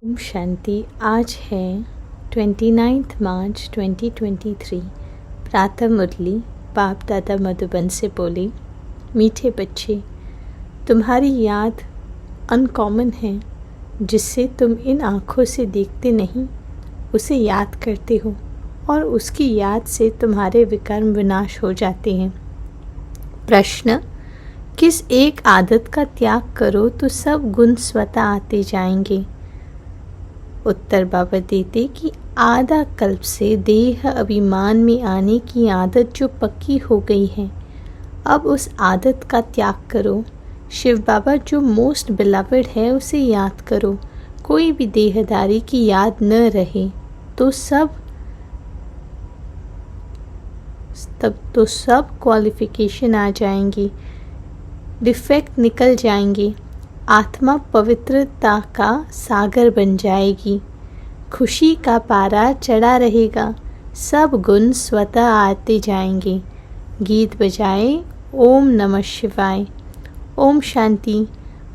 ओम शांति। आज है 29 मार्च 2023। प्रातः मुरली बाप दादा मधुबन से बोली, मीठे बच्चे, तुम्हारी याद अनकॉमन है। जिससे तुम इन आँखों से देखते नहीं उसे याद करते हो और उसकी याद से तुम्हारे विकर्म विनाश हो जाते हैं। प्रश्न, किस एक आदत का त्याग करो तो सब गुण स्वतः आते जाएंगे। उत्तर बाबा देते कि आधा कल्प से देह अभिमान में आने की आदत जो पक्की हो गई है, अब उस आदत का त्याग करो। शिव बाबा जो मोस्ट बिलवड है उसे याद करो। कोई भी देहदारी की याद न रहे तो सब क्वालिफिकेशन आ जाएंगी, डिफेक्ट निकल जाएंगे। आत्मा पवित्रता का सागर बन जाएगी, खुशी का पारा चढ़ा रहेगा, सब गुण स्वतः आते जाएंगे। गीत बजाए ओम नमः शिवाय। ओम शांति।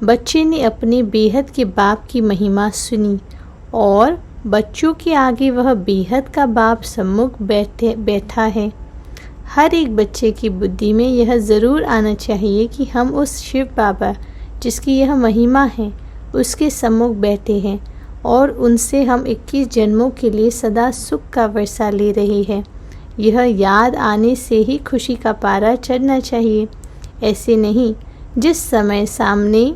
बच्चे ने अपने बेहद के बाप की महिमा सुनी और बच्चों के आगे वह बेहद का बाप सम्मुख बैठा है। हर एक बच्चे की बुद्धि में यह ज़रूर आना चाहिए कि हम उस शिव बाबा जिसकी यह महिमा है उसके सम्मुख बैठे हैं और उनसे हम 21 जन्मों के लिए सदा सुख का वर्षा ले रहे हैं। यह याद आने से ही खुशी का पारा चढ़ना चाहिए। ऐसे नहीं जिस समय सामने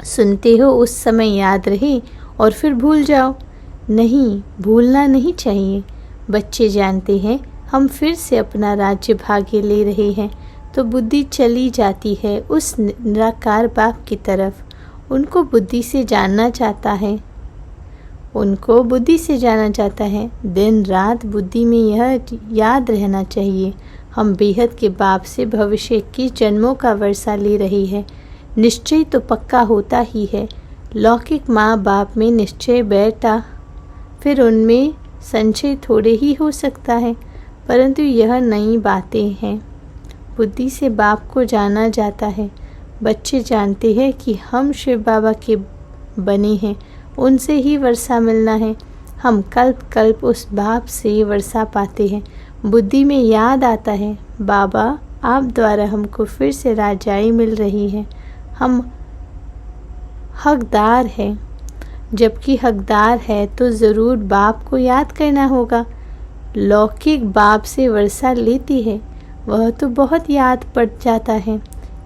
सुनते हो उस समय याद रहे और फिर भूल जाओ। नहीं, भूलना नहीं चाहिए। बच्चे जानते हैं हम फिर से अपना राज्य भाग्य ले रहे हैं तो बुद्धि चली जाती है उस निराकार बाप की तरफ। उनको बुद्धि से जानना चाहता है। दिन रात बुद्धि में यह याद रहना चाहिए, हम बेहद के बाप से भविष्य की जन्मों का वर्षा ले रहे हैं। निश्चय तो पक्का होता ही है। लौकिक माँ बाप में निश्चय बैठा, फिर उनमें संचय थोड़े ही हो सकता है, परंतु यह नई बातें हैं। बुद्धि से बाप को जाना जाता है। बच्चे जानते हैं कि हम शिव बाबा के बने हैं, उनसे ही वर्षा मिलना है। हम कल्प कल्प उस बाप से वर्षा पाते हैं। बुद्धि में याद आता है, बाबा आप द्वारा हमको फिर से राजाई मिल रही है, हम हकदार हैं। जबकि हकदार है तो ज़रूर बाप को याद करना होगा। लौकिक बाप से वर्षा लेती है वह तो बहुत याद पड़ जाता है।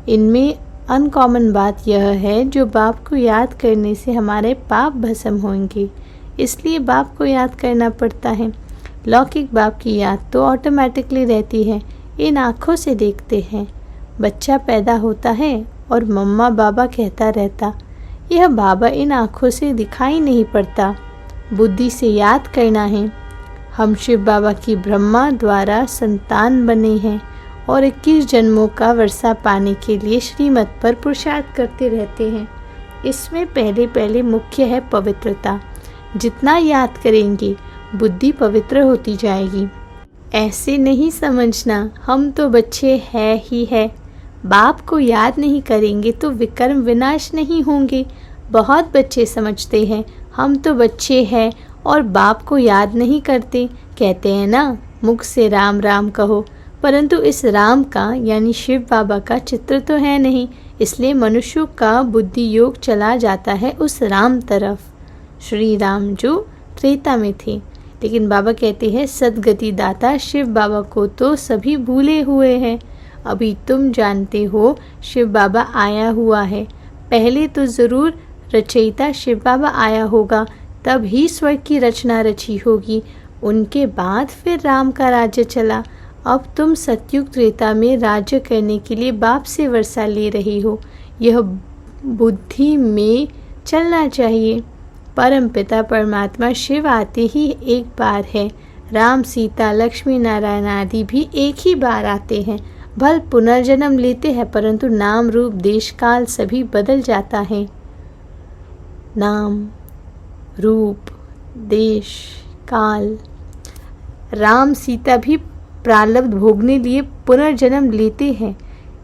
इनमें अनकॉमन बात यह है जो बाप को याद करने से हमारे पाप भस्म होंगे, इसलिए बाप को याद करना पड़ता है। लौकिक बाप की याद तो ऑटोमेटिकली रहती है। इन आँखों से देखते हैं। बच्चा पैदा होता है और मम्मा बाबा कहता रहता, यह बाबा इन आँखों से दिखाई नहीं पड़ता। बुद्धि से याद करना है। हम शिव बाबा की ब्रह्मा द्वारा संतान बने हैं और 21 जन्मों का वर्षा पाने के लिए श्रीमत पर पुरुषार्थ करते रहते हैं। इसमें पहले मुख्य है पवित्रता। जितना याद करेंगे बुद्धि पवित्र होती जाएगी। ऐसे नहीं समझना हम तो बच्चे हैं ही है, बाप को याद नहीं करेंगे तो विकर्म विनाश नहीं होंगे। बहुत बच्चे समझते हैं हम तो बच्चे हैं और बाप को याद नहीं करते। कहते हैं ना, मुख से राम राम कहो, परंतु इस राम का यानी शिव बाबा का चित्र तो है नहीं, इसलिए मनुष्यों का बुद्धि योग चला जाता है उस राम तरफ। श्री राम जो त्रेता में थे, लेकिन बाबा कहते हैं सदगति दाता शिव बाबा को तो सभी भूले हुए हैं। अभी तुम जानते हो शिव बाबा आया हुआ है। पहले तो ज़रूर रचयिता शिव बाबा आया होगा, तब ही स्वर्ग की रचना रची होगी। उनके बाद फिर राम का राज्य चला। अब तुम सतयुग त्रेता में राज्य करने के लिए बाप से वर्षा ले रही हो। यह बुद्धि में चलना चाहिए। परम पिता परमात्मा शिव आते ही एक बार है। राम सीता लक्ष्मी नारायण आदि भी एक ही बार आते हैं। भल पुनर्जन्म लेते हैं, परंतु नाम रूप देश काल सभी बदल जाता है। नाम रूप देश काल। राम सीता भी प्रारब्ध भोगने लिए पुनर्जन्म लेते हैं।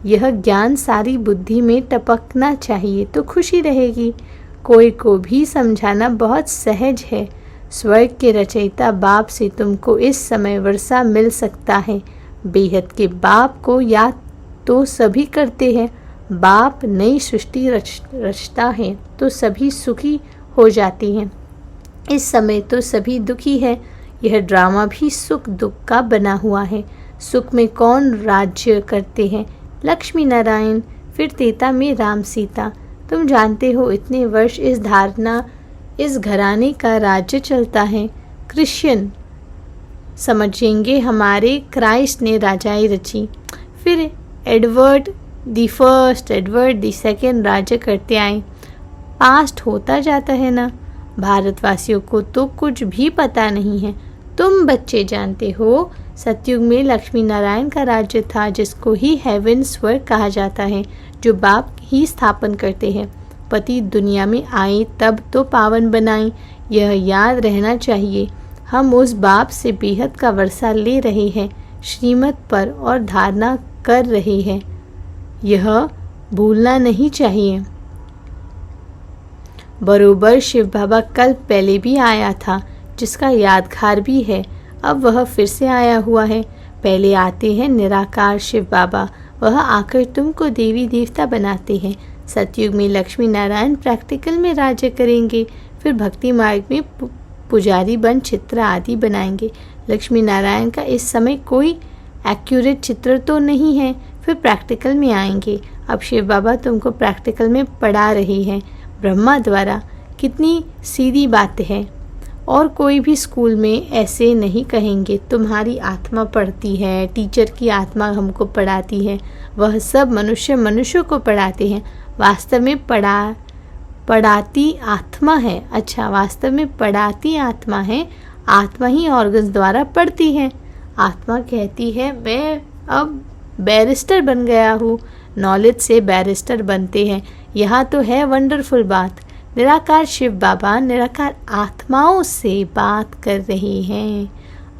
यह ज्ञान सारी बुद्धि में टपकना चाहिए तो खुशी रहेगी। कोई को भी समझाना बहुत सहज है। स्वर्ग के रचयिता बाप से तुमको इस समय वर्षा मिल सकता है। बेहद के बाप को याद तो सभी करते हैं। बाप नई सृष्टि रचता है तो सभी सुखी हो जाते हैं। इस समय तो सभी दुखी है। यह ड्रामा भी सुख दुख का बना हुआ है। सुख में कौन राज्य करते हैं? लक्ष्मी नारायण। फिर त्रेता में राम सीता। तुम जानते हो इतने वर्ष इस घराने का राज्य चलता है। क्रिश्चियन समझेंगे हमारे क्राइस्ट ने राजाई रची। फिर Edward the first, Edward the second राज्य करते आए। पास्ट होता जाता है ना। भारतवासियों को तो कुछ भी पता नहीं है। तुम बच्चे जानते हो सतयुग में लक्ष्मी नारायण का राज्य था, जिसको ही हेवन स्वर्ग कहा जाता है, जो बाप ही स्थापन करते हैं। पति दुनिया में आए तब तो पावन बनाए, यह याद रहना चाहिए। हम उस बाप से बेहद का वर्षा ले रहे हैं, श्रीमत पर और धारणा कर रहे हैं, यह भूलना नहीं चाहिए। बरोबर शिव बाबा कल पहले भी आया था, जिसका यादगार भी है। अब वह फिर से आया हुआ है। पहले आते हैं निराकार शिव बाबा, वह आकर तुमको देवी देवता बनाते हैं। सतयुग में लक्ष्मी नारायण प्रैक्टिकल में राज्य करेंगे, फिर भक्ति मार्ग में पुजारी बन चित्र आदि बनाएंगे। लक्ष्मी नारायण का इस समय कोई एक्यूरेट चित्र तो नहीं है, फिर प्रैक्टिकल में आएंगे। अब शिव बाबा तुमको प्रैक्टिकल में पढ़ा रहे हैं ब्रह्मा द्वारा। कितनी सीधी बात है। और कोई भी स्कूल में ऐसे नहीं कहेंगे तुम्हारी आत्मा पढ़ती है, टीचर की आत्मा हमको पढ़ाती है। वह सब मनुष्य को पढ़ाते हैं। वास्तव में पढ़ाती आत्मा है। अच्छा, वास्तव में पढ़ाती आत्मा है। आत्मा ही ऑर्गन्स द्वारा पढ़ती है। आत्मा कहती है मैं अब बैरिस्टर बन गया हूँ। नॉलेज से बैरिस्टर बनते हैं। यहाँ तो है वंडरफुल बात। निराकार शिव बाबा निराकार आत्माओं से बात कर रहे हैं।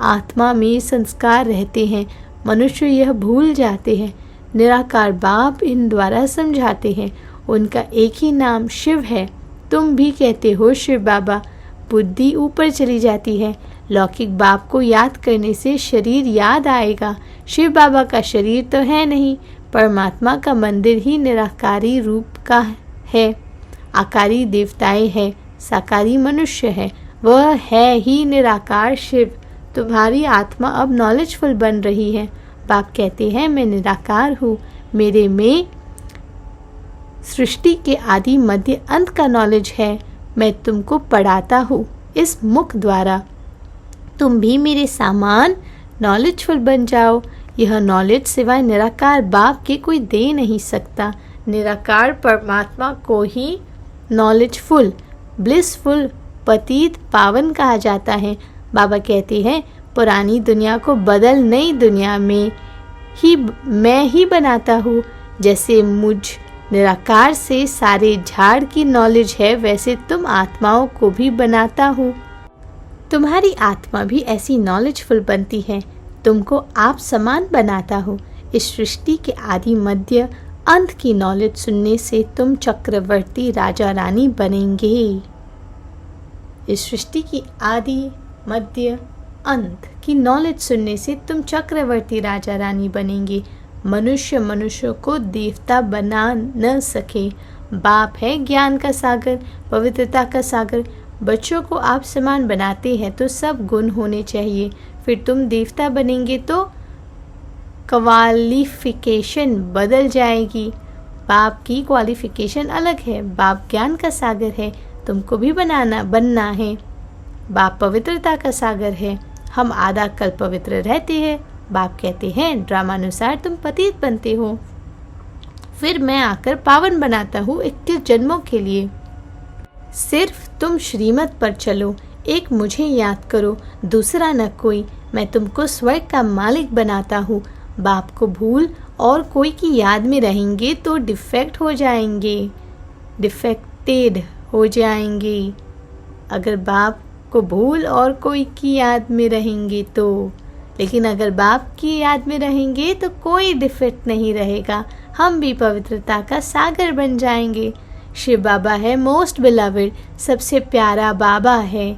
आत्मा में संस्कार रहते हैं, मनुष्य यह भूल जाते हैं। निराकार बाप इन द्वारा समझाते हैं। उनका एक ही नाम शिव है। तुम भी कहते हो शिव बाबा। बुद्धि ऊपर चली जाती है। लौकिक बाप को याद करने से शरीर याद आएगा। शिव बाबा का शरीर तो है नहीं। परमात्मा का मंदिर ही निराकारी रूप का है। आकारी देवताएं है, साकारी मनुष्य है। वह है ही निराकार शिव। तुम्हारी आत्मा अब नॉलेजफुल बन रही है। बाप कहते हैं मैं निराकार हूँ, मेरे में सृष्टि के आदि मध्य अंत का नॉलेज है। मैं तुमको पढ़ाता हूँ इस मुख द्वारा। तुम भी मेरे सामान नॉलेजफुल बन जाओ। यह नॉलेज सिवाय निराकार बाप के कोई दे नहीं सकता। निराकार परमात्मा को ही नॉलेजफुल, ब्लिसफुल, पतित, पावन कहा जाता है। बाबा कहते हैं पुरानी दुनिया को बदल नई दुनिया में ही मैं ही बनाता हूँ। जैसे मुझ निराकार से सारे झाड़ की नॉलेज है, वैसे तुम आत्माओं को भी बनाता हूँ। तुम्हारी आत्मा भी ऐसी नॉलेजफुल बनती है। तुमको आप समान बनाता हूँ। इस सृष्टि के आदि मध्य अंत की नॉलेज सुनने से तुम चक्रवर्ती राजा रानी बनेंगे। इस सृष्टि की आदि मध्य अंत की नॉलेज सुनने से तुम चक्रवर्ती राजा रानी बनेंगे। मनुष्य को देवता बना न सके। बाप है ज्ञान का सागर, पवित्रता का सागर। बच्चों को आप समान बनाते हैं तो सब गुण होने चाहिए। फिर तुम देवता बनेंगे तो क्वालिफिकेशन बदल जाएगी। बाप की क्वालिफिकेशन अलग है। बाप ज्ञान का सागर है, तुमको भी बनना है। बाप पवित्रता का सागर है, हम आधा कल पवित्र रहते हैं। बाप कहते हैं ड्रामानुसार तुम पतित बनते हो, फिर मैं आकर पावन बनाता हूँ 21 जन्मों के लिए। सिर्फ तुम श्रीमत पर चलो, एक मुझे याद करो, दूसरा न कोई। मैं तुमको स्वर्ग का मालिक बनाता हूँ। बाप को भूल और कोई की याद में रहेंगे तो डिफेक्टेड हो जाएंगे। अगर बाप को भूल और कोई की याद में रहेंगे तो, लेकिन अगर बाप की याद में रहेंगे तो कोई डिफेक्ट नहीं रहेगा। हम भी पवित्रता का सागर बन जाएंगे। शिव बाबा है मोस्ट बिलवेड, सबसे प्यारा बाबा है।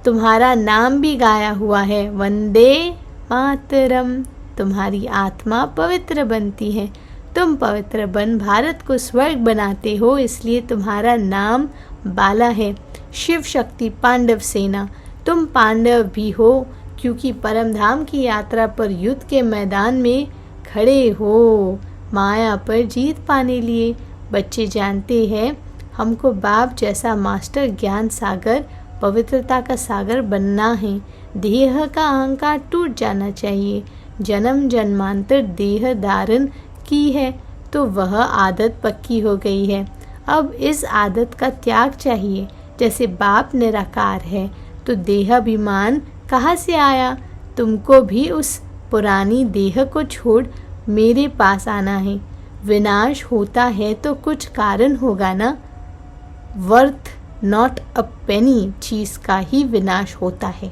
तुम्हारा नाम भी गाया हुआ है, वंदे मातरम। तुम्हारी आत्मा पवित्र बनती है, तुम पवित्र बन भारत को स्वर्ग बनाते हो, इसलिए तुम्हारा नाम बाला है। शिव शक्ति पांडव सेना, तुम पांडव भी हो क्योंकि परमधाम की यात्रा पर युद्ध के मैदान में खड़े हो, माया पर जीत पाने लिए। बच्चे जानते हैं हमको बाप जैसा मास्टर ज्ञान सागर, पवित्रता का सागर बनना है। देह का अहंकार टूट जाना चाहिए। जन्म जन्मांतर देह धारण की है तो वह आदत पक्की हो गई है। अब इस आदत का त्याग चाहिए। जैसे बाप निराकार है तो देहाभिमान कहाँ से आया? तुमको भी उस पुरानी देह को छोड़ मेरे पास आना है। विनाश होता है तो कुछ कारण होगा ना। वर्थ नॉट अ पेनी चीज का ही विनाश होता है,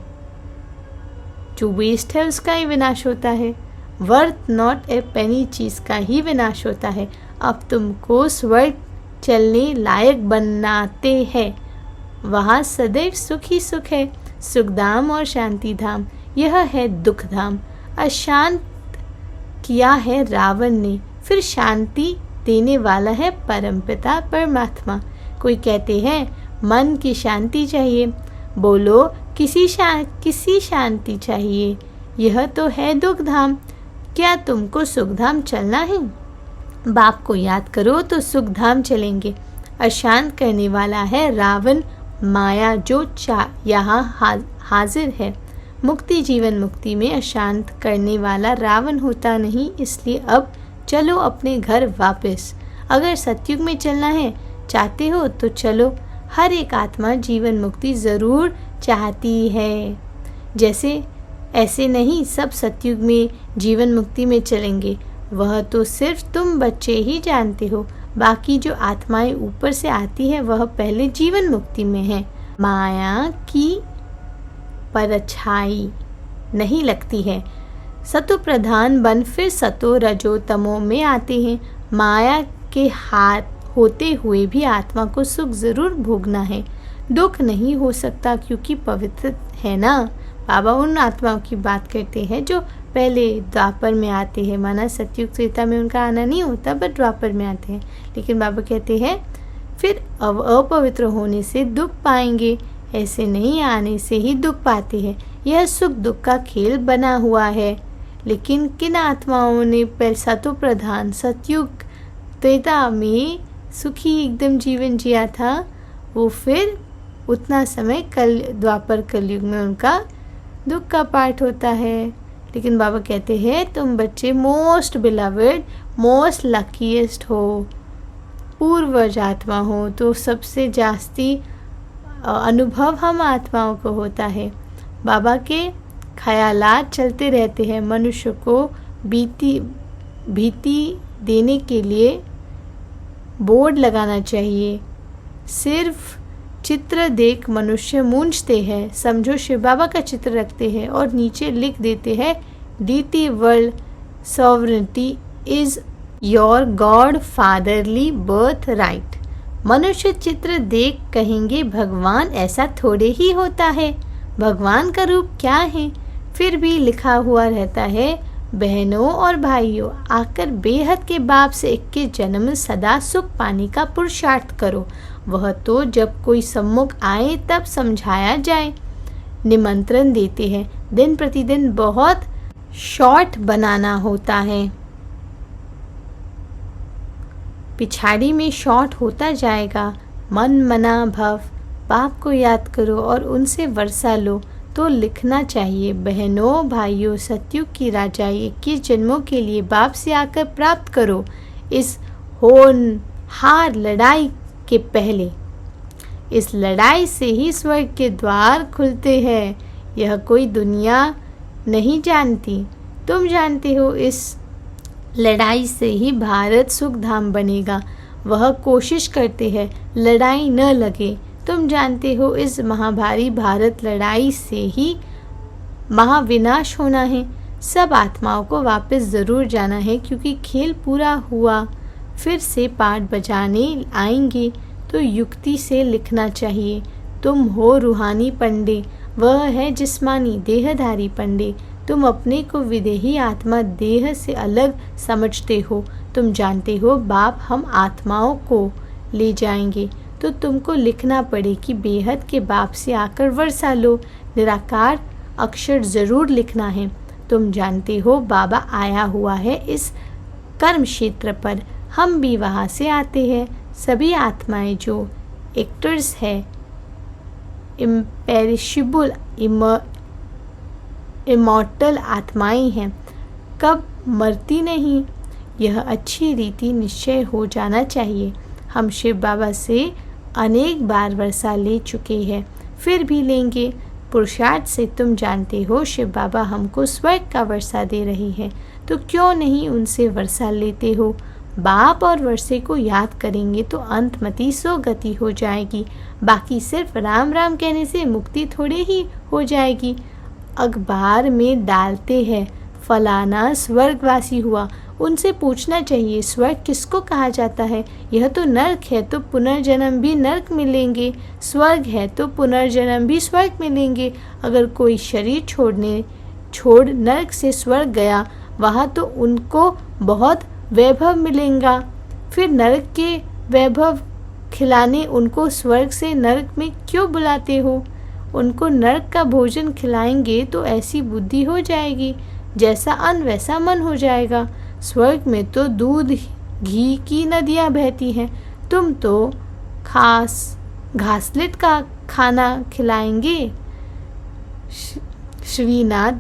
जो वेस्ट है उसका ही विनाश होता है। वर्थ नॉट ए पेनी चीज का ही विनाश होता है। अब तुमको स्वर्ग चलने लायक बनाते हैं, वहाँ सदैव सुख ही सुख है। सुखधाम और शांति धाम, यह है दुख धाम। अशांत किया है रावण ने, फिर शांति देने वाला है परमपिता परमात्मा। कोई कहते हैं मन की शांति चाहिए, बोलो किसी शांति चाहिए, यह तो है दुख धाम। क्या तुमको सुख धाम चलना है? बाप को याद करो तो सुख धाम चलेंगे। अशांत करने वाला है रावण, माया जो यहाँ हाजिर है। मुक्ति जीवन मुक्ति में अशांत करने वाला रावण होता नहीं, इसलिए अब चलो अपने घर वापस। अगर सतयुग में चलना है चाहते हो तो चलो। हर एक आत्मा जीवन मुक्ति ज़रूर चाहती है। जैसे ऐसे नहीं सब सतयुग में जीवन मुक्ति में चलेंगे, वह तो सिर्फ तुम बच्चे ही जानते हो। बाकी जो आत्माएं ऊपर से आती है वह पहले जीवन मुक्ति में है। माया की परछाई नहीं लगती है। सतो प्रधान बन फिर सतो रजो तमो में आते हैं। माया के हाथ होते हुए भी आत्मा को सुख जरूर भोगना है। दुख नहीं हो सकता क्योंकि पवित्र है ना। बाबा उन आत्माओं की बात करते हैं जो पहले द्वापर में आते हैं, माना सतयुग त्रेता में उनका आना नहीं होता बट द्वापर में आते हैं। लेकिन बाबा कहते हैं फिर अपवित्र होने से दुख पाएंगे, ऐसे नहीं आने से ही दुख पाते हैं। यह सुख दुख का खेल बना हुआ है। लेकिन किन आत्माओं ने सतो प्रधान सतयुग त्रेता में सुखी एकदम जीवन जिया था, वो फिर उतना समय द्वापर कलयुग में उनका दुख का पाठ होता है। लेकिन बाबा कहते हैं तुम बच्चे मोस्ट बिलवेड मोस्ट लकीएस्ट हो, पूर्वज आत्मा हो, तो सबसे जास्ती अनुभव हम आत्माओं को होता है। बाबा के ख्यालात चलते रहते हैं। मनुष्य को भीति देने के लिए बोर्ड लगाना चाहिए। सिर्फ चित्र देख मनुष्य मूंझते हैं। समझो शिव बाबा का चित्र रखते हैं और नीचे लिख देते हैं डीटी world sovereignty is your God fatherly birthright. मनुष्य चित्र देख कहेंगे भगवान ऐसा थोड़े ही होता है, भगवान का रूप क्या है। फिर भी लिखा हुआ रहता है बहनों और भाइयों, आकर बेहद के बाप से 21 जन्म सदा सुख पाने का पुरुषार्थ करो। वह तो जब कोई सम्मुख आए तब समझाया जाए। निमंत्रण देते हैं। दिन प्रतिदिन बहुत शॉर्ट बनाना होता है, पिछाड़ी में शॉर्ट होता जाएगा। मन मना भव, बाप को याद करो और उनसे वर्षा लो। तो लिखना चाहिए बहनों भाइयों, सतयुग की राजाई 21 जन्मों के लिए बाप से आकर प्राप्त करो। इस होनहार लड़ाई के पहले, इस लड़ाई से ही स्वर्ग के द्वार खुलते हैं। यह कोई दुनिया नहीं जानती, तुम जानते हो। इस लड़ाई से ही भारत सुख धाम बनेगा। वह कोशिश करते हैं लड़ाई न लगे। तुम जानते हो इस महाभारी भारत लड़ाई से ही महाविनाश होना है। सब आत्माओं को वापस ज़रूर जाना है क्योंकि खेल पूरा हुआ। फिर से पाठ बजाने आएंगे तो युक्ति से लिखना चाहिए। तुम हो रूहानी पंडे, वह है जिस्मानी देहधारी पंडे। तुम अपने को विदेही आत्मा देह से अलग समझते हो। तुम जानते हो बाप हम आत्माओं को ले जाएंगे, तो तुमको लिखना पड़े कि बेहद के बाप से आकर वर्षा लो। निराकार अक्षर जरूर लिखना है। तुम जानते हो बाबा आया हुआ है इस कर्म क्षेत्र पर, हम भी वहाँ से आते हैं। सभी आत्माएं जो एक्टर्स है, इम्पेरिशेबल इमॉर्टल आत्माएं हैं, कब मरती नहीं। यह अच्छी रीति निश्चय हो जाना चाहिए। हम शिव बाबा से अनेक बार वर्षा ले चुके हैं, फिर भी लेंगे। पुरुषार्थ से तुम जानते हो शिव बाबा हमको स्वर्ग का वर्षा दे रही है, तो क्यों नहीं उनसे वर्षा लेते हो। बाप और वर्षे को याद करेंगे तो अंतमति सो गति हो जाएगी। बाकी सिर्फ राम राम कहने से मुक्ति थोड़े ही हो जाएगी। अखबार में डालते हैं फलाना स्वर्गवासी हुआ, उनसे पूछना चाहिए स्वर्ग किसको कहा जाता है। यह तो नर्क है तो पुनर्जन्म भी नर्क मिलेंगे, स्वर्ग है तो पुनर्जन्म भी स्वर्ग मिलेंगे। अगर कोई शरीर छोड़ नर्क से स्वर्ग गया, वहाँ तो उनको बहुत वैभव मिलेगा। फिर नर्क के वैभव खिलाने उनको स्वर्ग से नर्क में क्यों बुलाते हो। उनको नर्क का भोजन खिलाएंगे तो ऐसी बुद्धि हो जाएगी, जैसा अन्न वैसा मन हो जाएगा। स्वर्ग में तो दूध घी की नदियाँ बहती हैं, तुम तो घासलेट का खाना खिलाएंगे। श्रीनाथ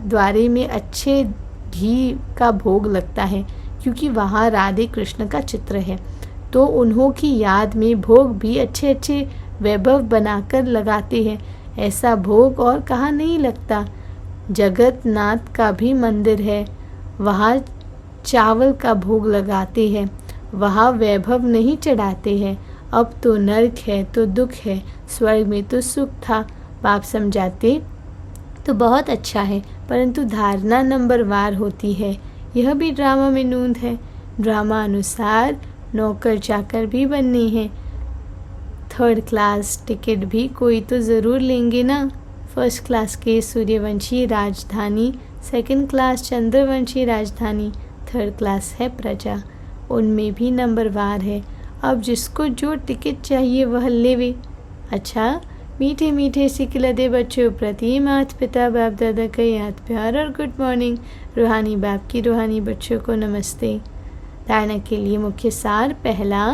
द्वारे में अच्छे घी का भोग लगता है, क्योंकि वहाँ राधे कृष्ण का चित्र है, तो उन्हों की याद में भोग भी अच्छे अच्छे वैभव बनाकर लगाते हैं। ऐसा भोग और कहाँ नहीं लगता। जगन्नाथ का भी मंदिर है, वहाँ चावल का भोग लगाते हैं, वहाँ वैभव नहीं चढ़ाते हैं। अब तो नरक है तो दुख है, स्वर्ग में तो सुख था। बाप समझाते तो बहुत अच्छा है, परंतु धारणा नंबरवार होती है। यह भी ड्रामा में नूंद है। ड्रामा अनुसार नौकर चाकर भी बनने हैं। 3rd क्लास टिकट भी कोई तो ज़रूर लेंगे ना। 1st क्लास के सूर्यवंशी राजधानी, 2nd क्लास चंद्रवंशी राजधानी, 3rd क्लास है प्रजा, उनमें भी नंबरवार है। अब जिसको जो टिकट चाहिए वह लेवे। अच्छा, मीठे मीठे सिखलते बच्चों प्रति माता पिता बाप दादा का याद प्यार और गुड मॉर्निंग। रूहानी बाप की रूहानी बच्चों को नमस्ते। धारणा के लिए मुख्य सार। पहला,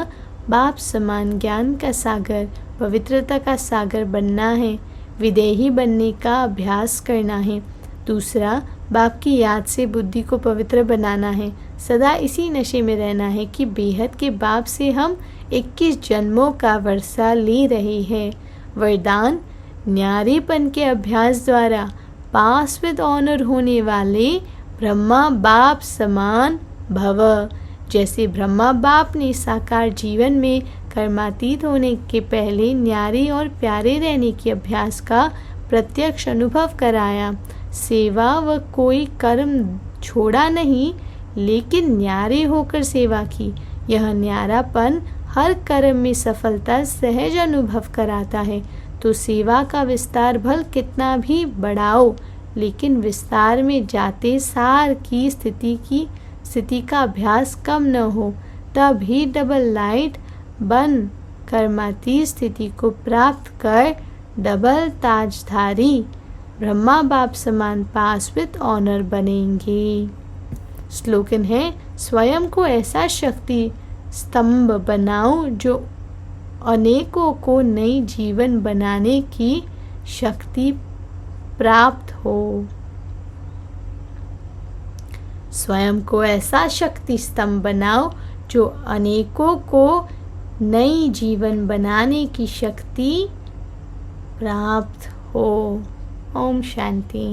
बाप समान ज्ञान का सागर, पवित्रता का सागर बनना है, विदेही बनने का अभ्यास करना है। दूसरा, बाप की याद से बुद्धि को पवित्र बनाना है, सदा इसी नशे में रहना है कि बेहद के बाप से हम 21 जन्मों का वर्षा ले रहे हैं। वरदान, न्यारेपन के अभ्यास द्वारा पास विद ऑनर होने वाले ब्रह्मा बाप समान भव। जैसे ब्रह्मा बाप ने साकार जीवन में कर्मातीत होने के पहले न्यारे और प्यारे रहने के अभ्यास का प्रत्यक्ष अनुभव कराया। सेवा व कोई कर्म छोड़ा नहीं, लेकिन न्यारे होकर सेवा की। यह न्यारापन हर कर्म में सफलता सहज अनुभव कराता है। तो सेवा का विस्तार भल कितना भी बढ़ाओ, लेकिन विस्तार में जाते सार की स्थिति का अभ्यास कम न हो, तब ही डबल लाइट बन कर्मातीत स्थिति को प्राप्त कर डबल ताजधारी ब्रह्मा बाप समान पास विद ऑनर बनेंगे। स्लोगन है, स्वयं को ऐसा शक्ति स्तंभ बनाओ जो अनेकों को नई जीवन बनाने की शक्ति प्राप्त हो। स्वयं को ऐसा शक्ति स्तंभ बनाओ जो अनेकों को नई जीवन बनाने की शक्ति प्राप्त हो। ओम शांति।